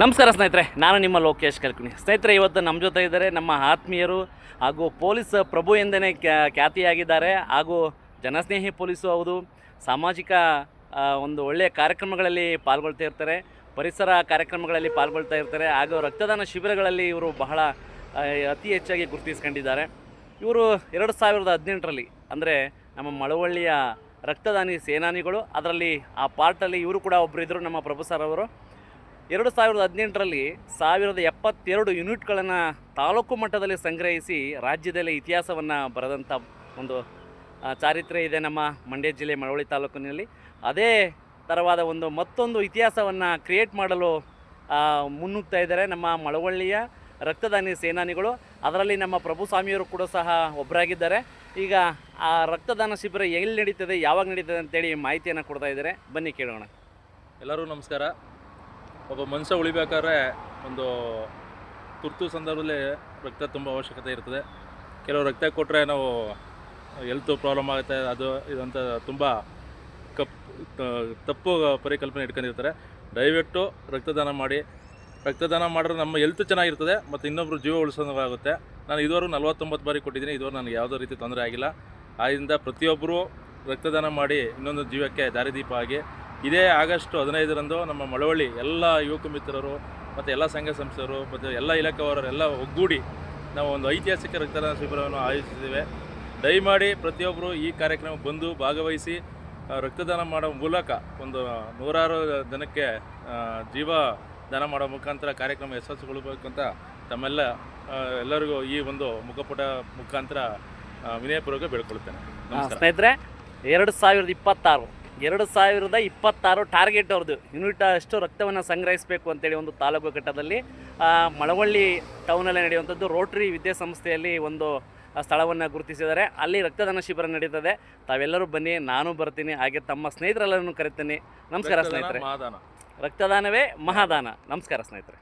ನಮಸ್ಕಾರ ಸ್ನೇಹಿತರೆ, ನಾನು ನಿಮ್ಮ ಲೋಕೇಶ್ ಕಲ್ಕುನಿ. ಸ್ನೇಹಿತರೆ, ಇವತ್ತು ನಮ್ಮ ಜೊತೆ ಇದ್ದಾರೆ ನಮ್ಮ ಆತ್ಮೀಯರು ಹಾಗೂ ಪೊಲೀಸ್ ಪ್ರಭು ಎಂದೇ ಖ್ಯಾತಿಯಾಗಿದ್ದಾರೆ ಹಾಗೂ ಜನಸ್ನೇಹಿ ಪೊಲೀಸು ಹೌದು. ಸಾಮಾಜಿಕ ಒಂದು ಒಳ್ಳೆಯ ಕಾರ್ಯಕ್ರಮಗಳಲ್ಲಿ ಪಾಲ್ಗೊಳ್ತಾ ಇರ್ತಾರೆ, ಪರಿಸರ ಕಾರ್ಯಕ್ರಮಗಳಲ್ಲಿ ಪಾಲ್ಗೊಳ್ತಾ ಇರ್ತಾರೆ ಹಾಗೂ ರಕ್ತದಾನ ಶಿಬಿರಗಳಲ್ಲಿ ಇವರು ಬಹಳ ಅತಿ ಹೆಚ್ಚಾಗಿ ಗುರುತಿಸ್ಕೊಂಡಿದ್ದಾರೆ. ಇವರು 2018ರಲ್ಲಿ ಅಂದರೆ ನಮ್ಮ ಮಳವಳ್ಳಿಯ ರಕ್ತದಾನಿ ಸೇನಾನಿಗಳು, ಅದರಲ್ಲಿ ಆ ಪಾರ್ಟಲ್ಲಿ ಇವರು ಕೂಡ ಒಬ್ಬರಿದ್ದರು, ನಮ್ಮ ಪ್ರಭು ಸರ್ ಅವರು. 2018ರಲ್ಲಿ 1072 ಯೂನಿಟ್ಗಳನ್ನು ತಾಲೂಕು ಮಟ್ಟದಲ್ಲಿ ಸಂಗ್ರಹಿಸಿ ರಾಜ್ಯದಲ್ಲಿ ಇತಿಹಾಸವನ್ನು ಬರೆದಂಥ ಒಂದು ಚಾರಿತ್ರ್ಯ ಇದೆ ನಮ್ಮ ಮಂಡ್ಯ ಜಿಲ್ಲೆ ಮಳವಳ್ಳಿ ತಾಲೂಕಿನಲ್ಲಿ. ಅದೇ ಥರವಾದ ಮತ್ತೊಂದು ಇತಿಹಾಸವನ್ನು ಕ್ರಿಯೇಟ್ ಮಾಡಲು ಮುನ್ನುಗ್ತಾ ಇದ್ದಾರೆ ನಮ್ಮ ಮಳವಳ್ಳಿಯ ರಕ್ತದಾನಿ ಸೇನಾನಿಗಳು. ಅದರಲ್ಲಿ ನಮ್ಮ ಪ್ರಭು ಸ್ವಾಮಿಯವರು ಕೂಡ ಸಹ ಒಬ್ಬರಾಗಿದ್ದಾರೆ. ಈಗ ಆ ರಕ್ತದಾನ ಶಿಬಿರ ಎಲ್ಲಿ ನಡೀತದೆ, ಯಾವಾಗ ನಡೀತದೆ ಅಂತೇಳಿ ಮಾಹಿತಿಯನ್ನು ಕೊಡ್ತಾ ಇದ್ದಾರೆ. ಬನ್ನಿ ಕೇಳೋಣ. ಎಲ್ಲರಿಗೂ ನಮಸ್ಕಾರ. ಒಬ್ಬ ಮನುಷ್ಯ ಉಳಿಬೇಕಾದ್ರೆ ಒಂದು ತುರ್ತು ಸಂದರ್ಭದಲ್ಲಿ ರಕ್ತ ತುಂಬ ಅವಶ್ಯಕತೆ ಇರ್ತದೆ. ಕೆಲವು ರಕ್ತ ಕೊಟ್ಟರೆ ನಾವು ಹೆಲ್ತ್ ಪ್ರಾಬ್ಲಮ್ ಆಗುತ್ತೆ, ಅದು ಇದಂತ ತುಂಬ ತಪ್ಪು ಪರಿಕಲ್ಪನೆ ಇಟ್ಕೊಂಡಿರ್ತಾರೆ. ದಯವಿಟ್ಟು ರಕ್ತದಾನ ಮಾಡಿ. ರಕ್ತದಾನ ಮಾಡಿದ್ರೆ ನಮ್ಮ ಹೆಲ್ತ್ ಚೆನ್ನಾಗಿರ್ತದೆ ಮತ್ತು ಇನ್ನೊಬ್ಬರು ಜೀವ ಉಳಿಸೋದಾಗುತ್ತೆ. ನಾನು ಇದುವರೆಗೂ 49 ಬಾರಿ ಕೊಟ್ಟಿದ್ದೀನಿ. ಇದುವರೆಗೂ ನನಗೆ ಯಾವುದೇ ರೀತಿ ತೊಂದರೆ ಆಗಿಲ್ಲ. ಆದ್ದರಿಂದ ಪ್ರತಿಯೊಬ್ಬರು ರಕ್ತದಾನ ಮಾಡಿ ಇನ್ನೊಂದು ಜೀವಕ್ಕೆ ದಾರಿದೀಪ ಆಗಿ. ಇದೇ ಆಗಸ್ಟ್ 15ರಂದು ನಮ್ಮ ಮಳವಳ್ಳಿ ಎಲ್ಲ ಯುವಕ ಮಿತ್ರರು ಮತ್ತು ಎಲ್ಲ ಸಂಘ ಸಂಸ್ಥೆಯರು ಮತ್ತು ಎಲ್ಲ ಇಲಾಖೆಯವರರು ಎಲ್ಲ ಒಗ್ಗೂಡಿ ನಾವು ಒಂದು ಐತಿಹಾಸಿಕ ರಕ್ತದಾನ ಶಿಬಿರವನ್ನು ಆಯೋಜಿಸಿದ್ದೇವೆ. ದಯಮಾಡಿ ಪ್ರತಿಯೊಬ್ಬರು ಈ ಕಾರ್ಯಕ್ರಮಕ್ಕೆ ಬಂದು ಭಾಗವಹಿಸಿ ರಕ್ತದಾನ ಮಾಡೋ ಮೂಲಕ ಒಂದು 100 ಜನಕ್ಕೆ ಜೀವ ದಾನ ಮಾಡೋ ಮುಖಾಂತರ ಕಾರ್ಯಕ್ರಮ ಯಶಸ್ಸುಗೊಳ್ಳಬೇಕು ಅಂತ ಎಲ್ಲರಿಗೂ ಈ ಒಂದು ಮುಖಪುಟ ಮುಖಾಂತರ ವಿನಯಪೂರ್ವಕ ಬೇಡ್ಕೊಳ್ತೇನೆ. ಸ್ನೇಹಿತರೆ, 2026 ಟಾರ್ಗೆಟ್ ಅವ್ರದ್ದು ಯೂನಿಟ್ ಅಷ್ಟು ರಕ್ತವನ್ನು ಸಂಗ್ರಹಿಸಬೇಕು ಅಂತೇಳಿ ಒಂದು ತಾಲೂಕು ಘಟ್ಟದಲ್ಲಿ ಮಳವಳ್ಳಿ ಟೌನಲ್ಲಿ ನಡೆಯುವಂಥದ್ದು ರೋಟರಿ ವಿದ್ಯಾಸಂಸ್ಥೆಯಲ್ಲಿ ಒಂದು ಸ್ಥಳವನ್ನು ಗುರುತಿಸಿದ್ದಾರೆ. ಅಲ್ಲಿ ರಕ್ತದಾನ ಶಿಬಿರ ನಡೀತದೆ. ತಾವೆಲ್ಲರೂ ಬನ್ನಿ, ನಾನು ಬರ್ತೀನಿ, ಹಾಗೆ ತಮ್ಮ ಸ್ನೇಹಿತರೆಲ್ಲರನ್ನು ಕರಿತೀನಿ. ನಮಸ್ಕಾರ ಸ್ನೇಹಿತರೆ. ಮಹಾದಾನ, ರಕ್ತದಾನವೇ ಮಹಾದಾನ. ನಮಸ್ಕಾರ ಸ್ನೇಹಿತರೆ.